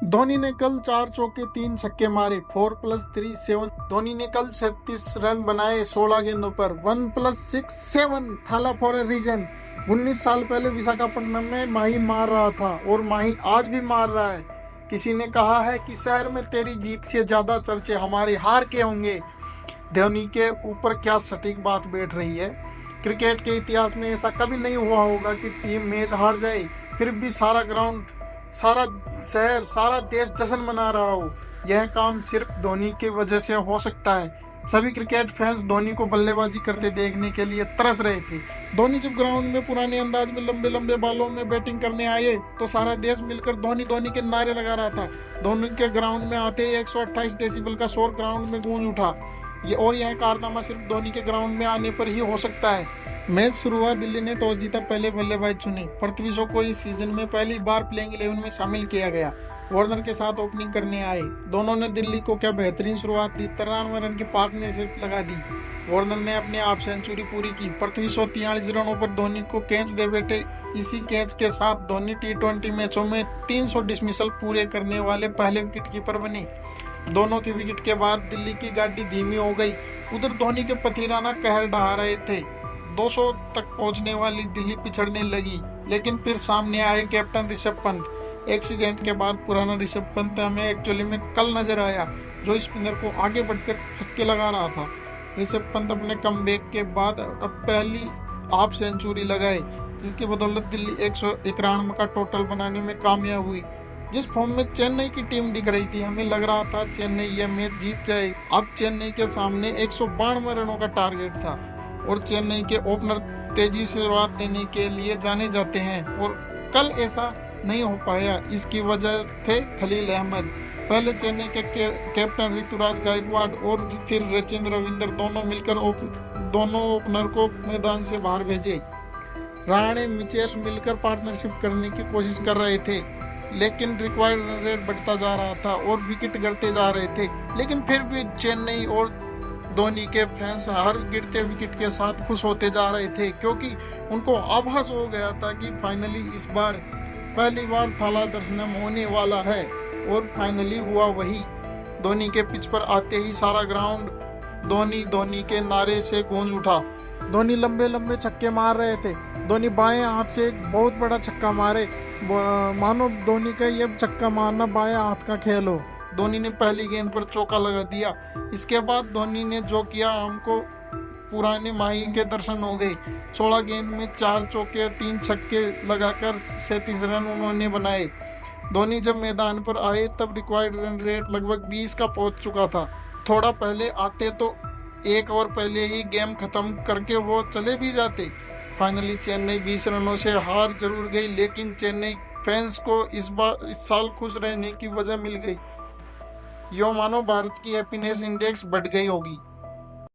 धोनी ने कल 4 चौके 3 छक्के मारे, 4+3 7। धोनी ने कल 36 रन बनाए 16 गेंदों पर, 1+6 7 थाला फॉर ए रीजन। 19 साल पहले विशाखापट्टनम में माही मार रहा था और माही आज भी मार रहा है। किसी ने कहा है कि शहर में तेरी जीत से ज्यादा चर्चे हमारी हार के होंगे। धोनी के ऊपर क्या सटीक बात बैठ रही है। क्रिकेट के इतिहास में ऐसा कभी नहीं हुआ होगा कि टीम मैच हार जाए फिर भी सारा ग्राउंड, सारा शहर, सारा देश जश्न मना रहा हो। यह काम सिर्फ धोनी की वजह से हो सकता है। सभी क्रिकेट फैंस धोनी को बल्लेबाजी करते देखने के लिए तरस रहे थे। धोनी जब ग्राउंड में पुराने अंदाज में लंबे लंबे बालों में बैटिंग करने आए तो सारा देश मिलकर धोनी धोनी के नारे लगा रहा था। धोनी के ग्राउंड में आते ही 128 डेसिबल का शोर ग्राउंड में गूंज उठा। यह कारनामा सिर्फ धोनी के ग्राउंड में आने पर ही हो सकता है। मैच शुरू हुआ, दिल्ली ने टॉस जीता, पहले बल्लेबाज चुने। पृथ्वी शॉ को इस सीजन में पहली बार प्लेइंग 11 में शामिल किया गया। वार्नर के साथ ओपनिंग करने आए। दोनों ने दिल्ली को क्या बेहतरीन शुरुआत दी, 93 रन की पार्टनरशिप लगा दी। वार्नर ने अपने आप सेंचुरी पूरी की। पृथ्वी शॉ 43 रनों पर धोनी को कैच दे बैठे। इसी कैच के साथ धोनी T20 मैचों में 300 डिसमिसल पूरे करने वाले पहले विकेट कीपर बने। दोनों के विकेट के बाद दिल्ली की गाड़ी धीमी हो गई। उधर धोनी के पथिराना कहर ढहा रहे थे। 200 तक पहुंचने वाली दिल्ली पिछड़ने लगी, लेकिन फिर सामने आए कैप्टन ऋषभ पंत। एक्सीडेंट के बाद पुराना ऋषभ पंत हमें एक्चुअली में कल नजर आया, जो स्पिनर को आगे बढ़कर छक्के लगा रहा था। ऋषभ पंत अपने कमबैक के बाद अब पहली हाफ सेंचुरी लगाए, जिसकी बदौलत दिल्ली 191 का टोटल बनाने में कामयाब हुई। जिस फॉर्म में चेन्नई की टीम दिख रही थी, हमें लग रहा था चेन्नई यह मैच जीत जाए। अब चेन्नई के सामने 192 रनों का टारगेट था और चेन्नई के ओपनर तेजी से शुरुआत देने के लिए जाने जाते हैं, और कल ऐसा नहीं हो पाया। इसकी वजह थे खलील अहमद। पहले चेन्नई के कैप्टन ऋतुराज गायकवाड़ और फिर रविचंद्रन रविंद्र दोनों मिलकर दोनों ओपनर को मैदान से बाहर भेजे। राणे मिचेल मिलकर पार्टनरशिप करने की कोशिश कर रहे थे, लेकिन रिक्वायर्ड रन रेट बढ़ता जा रहा था और विकेट गिरते जा रहे थे। लेकिन फिर भी चेन्नई और धोनी के फैंस हर गिरते विकेट के साथ खुश होते जा रहे थे, क्योंकि उनको आभास हो गया था कि फाइनली इस बार पहली बार थाला दर्शनम होने वाला है। और फाइनली हुआ वही। धोनी के पिच पर आते ही सारा ग्राउंड धोनी धोनी के नारे से गूंज उठा। धोनी लंबे लंबे छक्के मार रहे थे। धोनी बाएं हाथ से एक बहुत बड़ा छक्का मारे, मानो धोनी का यह छक्का मारना बाएं हाथ का खेल हो। धोनी ने पहली गेंद पर चौका लगा दिया। इसके बाद धोनी ने जो किया, हमको पुराने माही के दर्शन हो गए। 16 गेंद में 4 चौके 3 छक्के लगाकर 37 रन उन्होंने बनाए। धोनी जब मैदान पर आए तब रिक्वायर्ड रन रेट लगभग 20 का पहुंच चुका था। थोड़ा पहले आते तो 1 ओवर पहले ही गेम खत्म करके वो चले भी जाते। फाइनली चेन्नई 20 रनों से हार जरूर गई, लेकिन चेन्नई फैंस को इस साल खुश रहने की वजह मिल गई। यो मानो भारत की हैप्पीनेस इंडेक्स बढ़ गई होगी।